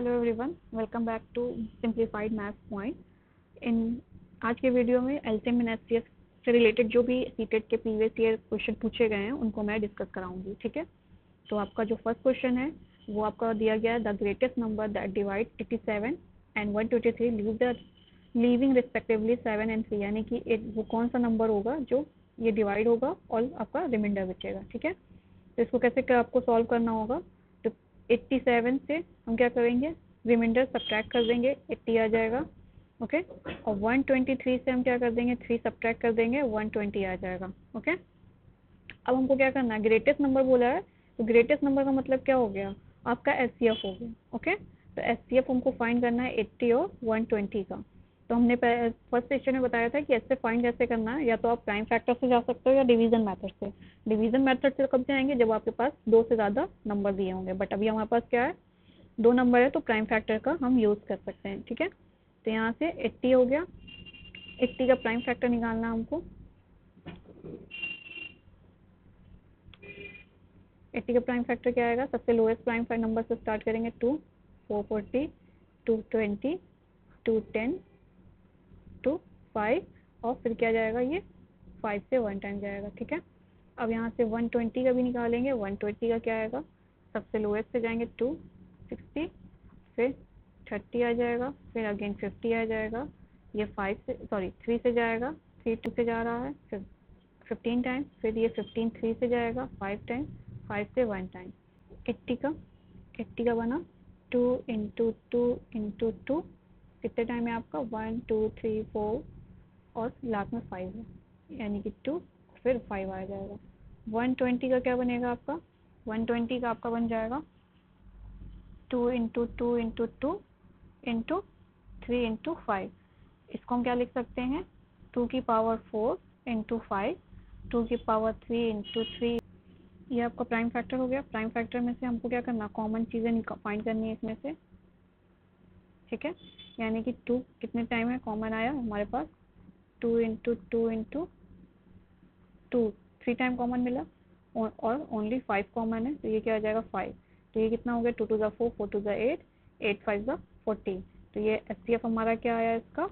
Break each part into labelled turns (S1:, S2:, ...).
S1: Hello everyone, welcome back to simplified maths point. In आज के video में LCM and HCF से related जो भी सीटेट के प्रीवियस ईयर क्वेश्चन पूछे गए हैं उनको मैं डिस्कस कराऊंगी। ठीक है, तो आपका जो फर्स्ट क्वेश्चन है वो आपका दिया गया है, the greatest number that divide 87 and 123 leaving respectively 7 and 3, यानी कि वो कौन सा नंबर होगा जो ये डिवाइड होगा और आपका रिमाइंडर बचेगा। ठीक है, तो इसको कैसे आपको सॉल्व करना होगा। तो 87 से हम क्या करेंगे, रिमाइंडर सब्ट्रैक्ट कर देंगे, 80 आ जाएगा। ओके, और 123 से हम क्या कर देंगे, 3 सब्ट्रैक्ट कर देंगे, 120 आ जाएगा। ओके, अब हमको क्या करना है, ग्रेटेस्ट नंबर बोला है तो ग्रेटेस्ट नंबर का मतलब क्या हो गया, आपका एचसीएफ हो गया। ओके, तो एचसीएफ हमको फाइंड करना है 80 और 120 का। तो हमने फर्स्ट सेक्शन में बताया था कि ऐसे फाइंड कैसे करना है, या तो आप प्राइम फैक्टर से जा सकते हो या डिवीजन मेथड से। डिवीजन मेथड से कब जाएंगे, जब आपके पास दो से ज़्यादा नंबर दिए होंगे, बट अभी हमारे पास क्या है, दो नंबर है, तो प्राइम फैक्टर का हम यूज़ कर सकते हैं। ठीक है, तो यहाँ से 80 हो गया, 80 का प्राइम फैक्टर निकालना हमको। 80 का प्राइम फैक्टर क्या आएगा, सबसे लोएस्ट प्राइम फैक्टर नंबर से स्टार्ट करेंगे, 2, 440, 220, 210, 5, और फिर क्या जाएगा, ये 5 से 1 टाइम जाएगा। ठीक है, अब यहाँ से 120 का भी निकालेंगे, 120 का क्या आएगा, सबसे लोएस्ट से जाएंगे 260, फिर 30 आ जाएगा, फिर अगेन 50 आ जाएगा, ये 3 से जाएगा, 3 2 से जा रहा है, फिर 15 टाइम, फिर ये 15 3 से जाएगा 5 टाइम, 5 से 1 टाइम। 80 का बना 2 इंटू 2 इंटू 2, कितने टाइम है आपका, 1 2 3 4 और लास्ट में 5 है, यानी कि 2 फिर 5 आ जाएगा। 120 का क्या बनेगा आपका, 120 का आपका बन जाएगा 2 इंटू 2 इंटू 2 इंटू 3 इंटू 5। इसको हम क्या लिख सकते हैं, 2 की पावर 4 इंटू 5, 2 की पावर 3 इंटू 3। ये आपका प्राइम फैक्टर हो गया। प्राइम फैक्टर में से हमको क्या करना, कॉमन चीज़ें फाइंड करनी है इसमें से। ठीक है, यानी कि 2 कितने टाइम है कॉमन आया हमारे पास, 2 इंटू 2 इंटू 2, 3 टाइम कॉमन मिला, और ओनली 5 कॉमन है, तो ये क्या आ जाएगा 5। तो ये कितना हो गया, 2 टू ज़ा 4, 4 टू ज़ा 8, 8 5 ज़ा 40। तो ये एचसीएफ हमारा क्या आया, इसका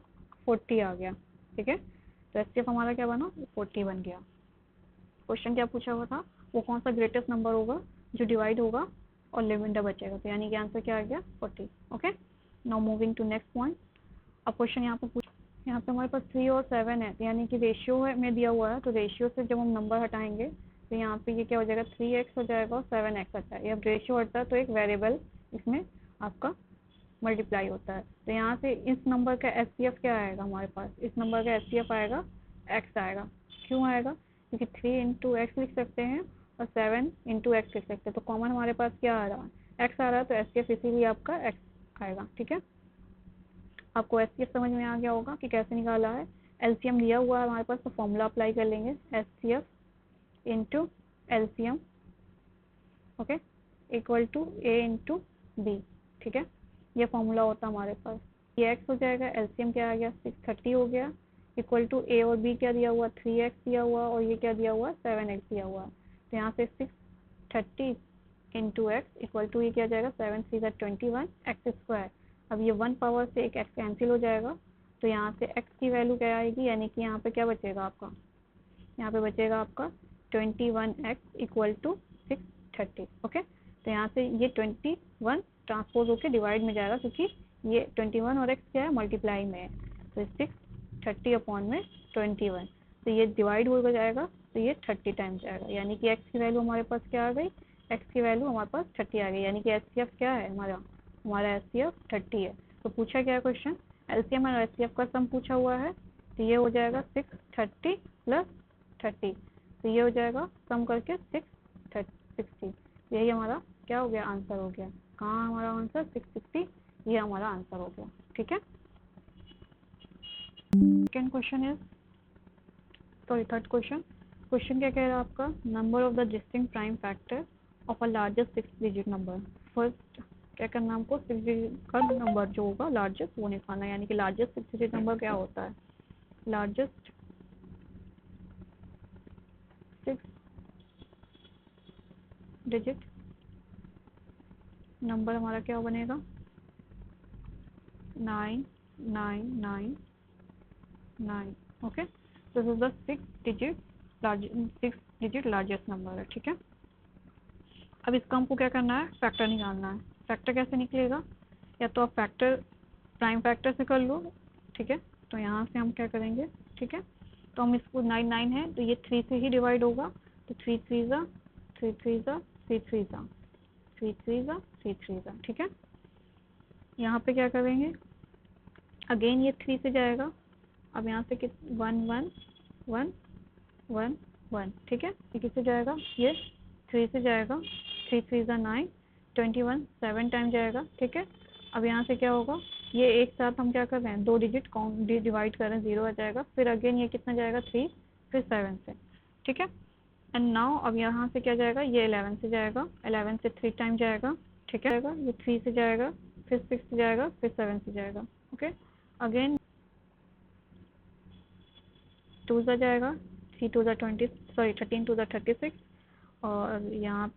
S1: 40 आ गया। ठीक है, तो एचसीएफ हमारा क्या बना, 40 बन गया। क्वेश्चन क्या पूछा हुआ था, वो कौन सा ग्रेटेस्ट नंबर होगा जो डिवाइड होगा और रिमाइंडर बचेगा, तो यानी कि आंसर क्या आ गया, 40। Okay, now moving to next point. अब क्वेश्चन यहाँ पे यहाँ पे हमारे पास 3 और 7 है, यानी कि रेशियो है में दिया हुआ है, तो रेशियो से जब हम नंबर हटाएंगे तो यहाँ पे ये क्या हो जाएगा, 3x हो जाएगा और 7x आता है। अब रेशियो हटता है तो एक वेरिएबल इसमें आपका मल्टीप्लाई होता है, तो यहाँ से इस नंबर का एचसीएफ क्या आएगा हमारे पास, इस नंबर का एचसीएफ आएगा x आएगा। क्यों आएगा, क्योंकि 3 इंटू एक्स लिख सकते हैं और 7 इंटू एक्स लिख सकते हैं, तो कॉमन हमारे पास क्या आ रहा है, x आ रहा है, तो एचसीएफ इसीलिए आपका x आएगा। ठीक है, आपको एचसीएफ समझ में आ गया होगा कि कैसे निकाला है। एलसीएम दिया हुआ है हमारे पास, तो फॉर्मूला अप्लाई कर लेंगे, HCF into LCM, okay, equal to A into B. ठीक है, ये फॉर्मूला होता है हमारे पास। ये एक्स हो जाएगा, एलसीएम क्या आ गया, 630 हो गया, इक्वल टू ए और बी क्या दिया हुआ, 3x दिया हुआ, और ये क्या दिया हुआ, 7x दिया हुआ। तो यहाँ से 630 इंटू एक्स इक्वल टू ये क्या जाएगा, 7 3 21 एक्स स्क्वायर। अब ये 1 पावर से एक एक्स कैंसिल हो जाएगा, तो यहाँ से एक्स की वैल्यू क्या आएगी, यानी कि यहाँ पे क्या बचेगा आपका, यहाँ पे बचेगा आपका 21x इक्वल टू 630। ओके, तो यहाँ से ये 21 ट्रांसपोज होकर डिवाइड में जाएगा, क्योंकि ये 21 और x क्या है, मल्टीप्लाई में है, तो 630 अपॉन में 21, तो ये डिवाइड हो जाएगा, तो ये 30 टाइम जाएगा, यानी कि x की वैल्यू हमारे पास क्या आ गई, x की वैल्यू हमारे पास 30 आ गई, यानी कि एचसीएफ क्या है हमारा एचसीएफ 30 है। तो पूछा क्या क्वेश्चन, एलसीएम और एचसीएफ का सम पूछा हुआ है, तो ये हो जाएगा 630 प्लस 30, तो ये हो जाएगा सम करके 660। यही हमारा क्या हो गया, आंसर हो गया। कहाँ हमारा आंसर, 660, ये हमारा आंसर हो गया। ठीक है, second question is, sorry third question. Question क्या कह रहा है आपका, number of the distinct prime factor of a largest 6 digit number. First क्या करना हमको, 6 डिजिट का नंबर जो होगा लार्जेस्ट वो निकालना है, यानी कि लार्जेस्ट 6 डिजिट नंबर क्या होता है, लार्जेस्ट 6 डिजिट नंबर हमारा क्या बनेगा, 9999। Okay, this is the 6 digit largest number है, ठीक है। अब इसका हमको क्या करना है, फैक्टर निकालना है। फैक्टर कैसे निकलेगा, या तो आप फैक्टर प्राइम फैक्टर से कर लो, ठीक है। तो यहाँ से हम क्या करेंगे, ठीक है, तो हम इसको 9 है तो ये 3 से ही डिवाइड होगा, तो 3 3 ज़ा 3 3 ज़ा 3 3 ज़ा 3 3 ज़ा 3 3 ज़ा, ठीक है। यहाँ पे क्या करेंगे, अगेन ये 3 से जाएगा, अब यहाँ से 1 1 1 1 1, ठीक है। ये किससे जाएगा, ये 3 से जाएगा, 3 3 ज़ा 9, 21 7 टाइम जाएगा, ठीक है। अब यहाँ से क्या होगा, ये एक साथ हम क्या कर रहे हैं, 2 डिजिट काउंट डिवाइड कर रहे हैं, 0 आ जाएगा, फिर अगेन ये कितना जाएगा 3, फिर 7 से, ठीक है। एंड नाउ अब यहाँ से क्या जाएगा, ये 11 से जाएगा, 11 से 3 टाइम जाएगा, ठीक है। ये 3 से जाएगा, फिर 6 से जाएगा, फिर 7 से जाएगा, ओके। अगेन 2 से जाएगा, 3 2 20, सॉरी 13 2 36, और यहाँ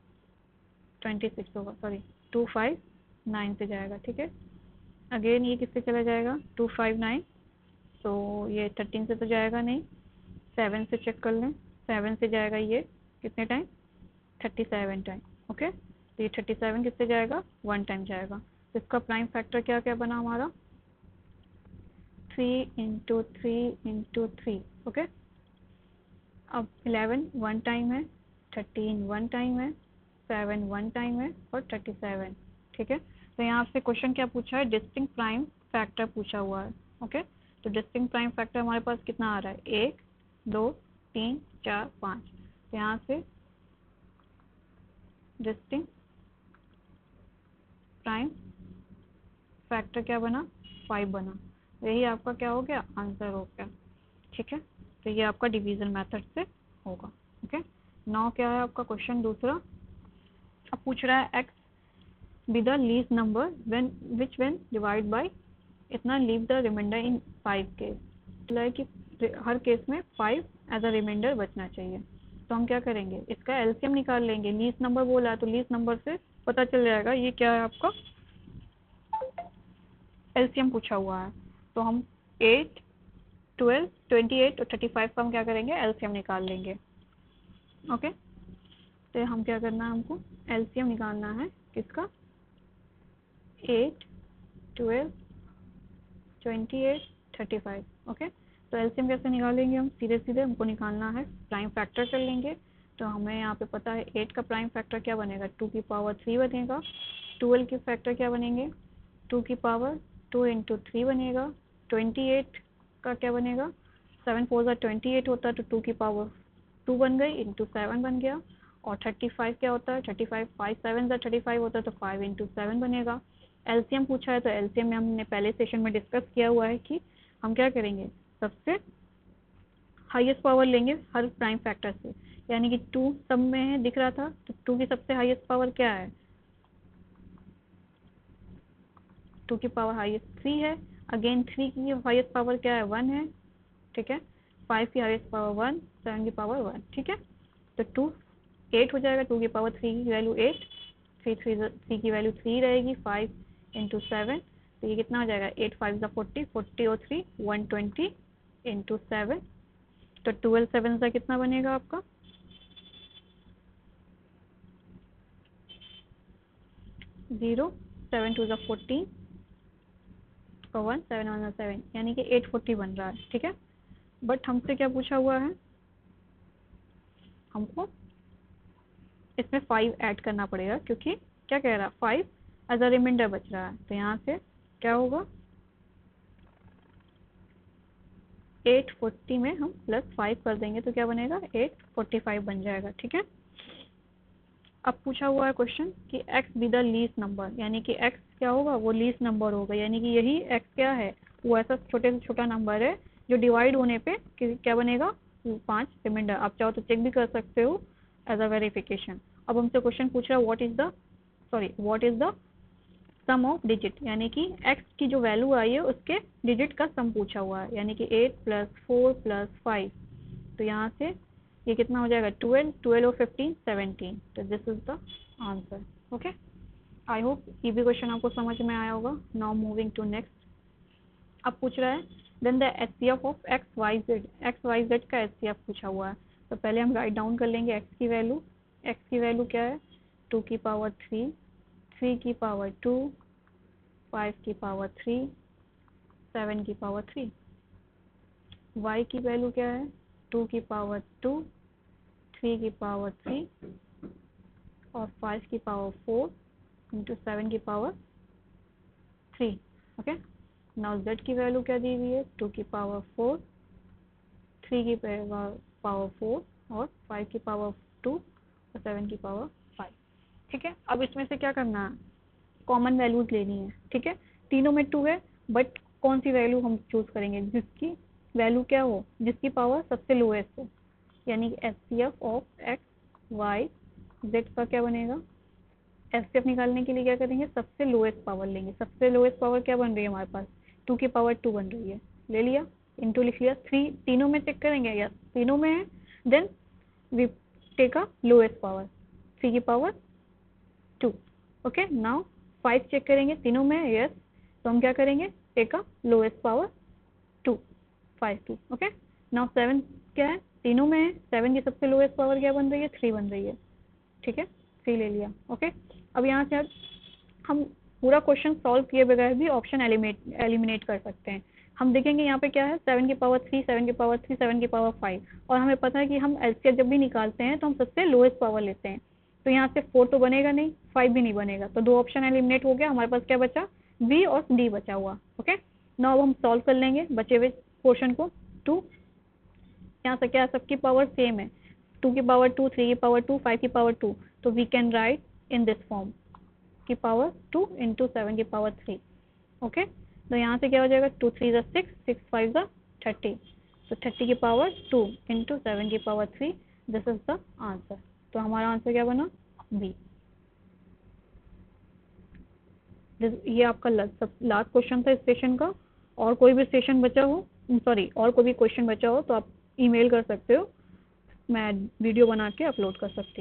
S1: 26 होगा, सॉरी 2 5 9 से जाएगा, ठीक है। अगेन ये किससे चला जाएगा, 2 5 9, तो ये 13 से तो जाएगा नहीं, 7 से चेक कर लें, 7 से जाएगा ये कितने टाइम, 37 टाइम, ओके। तो ये 37 किससे जाएगा, 1 टाइम जाएगा। तो इसका प्राइम फैक्टर क्या क्या बना हमारा, 3 × 3 × 3, ओके। अब 11 1 टाइम है, 13 1 टाइम है, 7 1 टाइम है, और 37, ठीक है। तो यहाँ से क्वेश्चन क्या पूछा है, डिस्टिंक्ट प्राइम फैक्टर पूछा हुआ है, ओके। तो डिस्टिंक्ट प्राइम फैक्टर हमारे पास कितना आ रहा है, 1 2 3 4 5। तो यहाँ से डिस्टिंक्ट प्राइम फैक्टर क्या बना, 5 बना। यही आपका क्या हो गया, आंसर हो गया, ठीक है। तो ये आपका डिवीजन मेथड से होगा, ओके। नाउ क्या है आपका क्वेश्चन दूसरा, अब पूछ रहा है x be the least number which when divide by इतना लीव द रिमाइंडर इन 5 केस। बोला है कि हर केस में 5 एज अ रिमाइंडर बचना चाहिए। तो हम क्या करेंगे, इसका एलसीएम निकाल लेंगे। लीस्ट नंबर बोला है तो लीस्ट नंबर से पता चल जाएगा ये क्या है, आपका एलसीएम पूछा हुआ है। तो हम 8 12 28 और 35 का हम क्या करेंगे, एलसीएम निकाल लेंगे, ओके। तो हम क्या करना है, हमको एलसीएम निकालना है किसका, 8 12 28 35, ओके। तो एलसीएम कैसे निकालेंगे, हम सीधे सीधे हमको निकालना है, प्राइम फैक्टर कर लेंगे। तो हमें यहाँ पे पता है 8 का प्राइम फैक्टर क्या बनेगा, 2 की पावर 3 बनेगा। 12 के फैक्टर क्या बनेंगे, 2 की पावर 2 × 3 बनेगा। 28 का क्या बनेगा, 7 4 ज़ा 28 होता है, तो 2 की पावर 2 बन गई, इंटू 7 बन गया। और 35 क्या होता है, 35 5 7 ज़ा 35 होता है, तो 5 × 7 बनेगा। एलसीएम पूछा है, तो एलसीएम में हमने पहले सेशन में डिस्कस किया हुआ है कि हम क्या करेंगे, सबसे हाईएस्ट पावर लेंगे हर प्राइम फैक्टर से, यानी कि 2 सब में है दिख रहा था, तो 2 की सबसे हाईएस्ट पावर क्या है, 2 की पावर हाईएस्ट 3 है। अगेन 3 की हाईएस्ट पावर क्या है, 1 है, ठीक है। 5 की हाईएस्ट पावर 1, 7 की पावर 1, ठीक है। तो 2 8 हो जाएगा, 2 की पावर 3 की वैल्यू 8, 3 की वैल्यू 3 रहेगी, 5 × 7, तो ये कितना हो जाएगा, 8 5 ज़ा 40, 40 और 3 120 × 7, तो 12 7 ज़ा कितना बनेगा आपका, 0, 7 2 ज़ा 14 और 1 7 1 ज़ा 7, यानी कि 840 बन रहा है, ठीक है। बट हमसे क्या पूछा हुआ है, हमको इसमें 5 ऐड करना पड़ेगा, क्योंकि क्या कह रहा है, 5 एज अ रिमाइंडर बच रहा है। तो यहाँ से क्या होगा, 840 में हम +5 कर देंगे तो क्या बनेगा, 845 बन जाएगा, ठीक है। अब पूछा हुआ है क्वेश्चन कि x B the least number, यानी कि x क्या होगा, वो लीस्ट नंबर होगा, यानी कि यही x क्या है, वो ऐसा छोटे से छोटा नंबर है जो डिवाइड होने पे क्या बनेगा, 5 रिमाइंडर। आप चाहो तो चेक भी कर सकते हो एज अ वेरिफिकेशन। अब हमसे क्वेश्चन पूछ रहा है what is the sum of digit, यानी कि x की जो वैल्यू आई है उसके डिजिट का सम पूछा हुआ है, यानी कि 8 + 4 + 5, तो यहाँ से ये कितना हो जाएगा, 12 12 और 15 17, तो this is the answer, okay. I hope ये भी क्वेश्चन आपको समझ में आया होगा। Now moving to next. अब पूछ रहा है then the HCF of X Y Z का HCF पूछा हुआ है। तो पहले हम राइट डाउन कर लेंगे x की वैल्यू क्या है 2 की पावर 3, 3 की पावर 2, 5 की पावर 3, 7 की पावर 3। y की वैल्यू क्या है 2 की पावर 2, 3 की पावर 3 और 5 की पावर 4 इंटू 7 की पावर 3। ओके, नाउ z की वैल्यू क्या दी हुई है 2 की पावर 4, 3 की पावर 4 और 5 की पावर 2 और 7 की पावर 5। ठीक है, अब इसमें से क्या करना है, कॉमन वैल्यूज लेनी है। ठीक है, तीनों में 2 है, बट कौन सी वैल्यू हम चूज करेंगे जिसकी वैल्यू क्या हो, जिसकी पावर सबसे लोएस्ट हो, यानी HCF of X Y Z का क्या बनेगा। HCF निकालने के लिए क्या करेंगे, सबसे लोएस्ट पावर लेंगे। सबसे लोएस्ट पावर क्या बन रही है हमारे पास 2 की पावर 2 बन रही है, ले लिया, इंटू लिख लिया। 3 तीनों में चेक करेंगे, यस तीनों में है, then we take a lowest power 3 की पावर 2। ओके, नाउ 5 चेक करेंगे, तीनों में है, यस, तो हम क्या करेंगे take a lowest power 2, 5 2। Okay, now 7 क्या है, तीनों में है, 7 की सबसे लोएस्ट पावर क्या बन रही है 3 बन रही है। ठीक है, 3 ले लिया। ओके, अब यहाँ से हम पूरा क्वेश्चन सॉल्व किए बगैर भी ऑप्शन एलिमिनेट कर सकते हैं। हम देखेंगे यहाँ पे क्या है 7 की पावर 3, 7 की पावर 3, 7 की पावर 5, और हमें पता है कि हम LCM जब भी निकालते हैं तो हम सबसे लोएस्ट पावर लेते हैं। तो यहाँ से 4 तो बनेगा नहीं, 5 भी नहीं बनेगा, तो 2 ऑप्शन एलिमिनेट हो गया। हमारे पास क्या बचा, बी और डी बचा हुआ। ओके, नाउ हम सॉल्व कर लेंगे बचे हुए पोर्शन को। 2 यहाँ से क्या, सबकी पावर सेम है, 2 की पावर 2, 3 की पावर 2, 5 की पावर 2, तो we can write in this form की पावर 2 इंटू 7 की पावर 3। ओके, तो यहाँ से क्या हो जाएगा 2 3 ज़ा 6, 6 5 ज़ा 30, तो 30 की पावर 2 इंटू 7 की power 3, this is the answer. तो हमारा आंसर क्या बना, बी। ये आपका लास्ट क्वेश्चन था इस सेशन का। और कोई भी सेशन बचा हो, सॉरी और कोई भी क्वेश्चन बचा हो तो आप ईमेल कर सकते हो, मैं वीडियो बना के अपलोड कर सकती हूँ।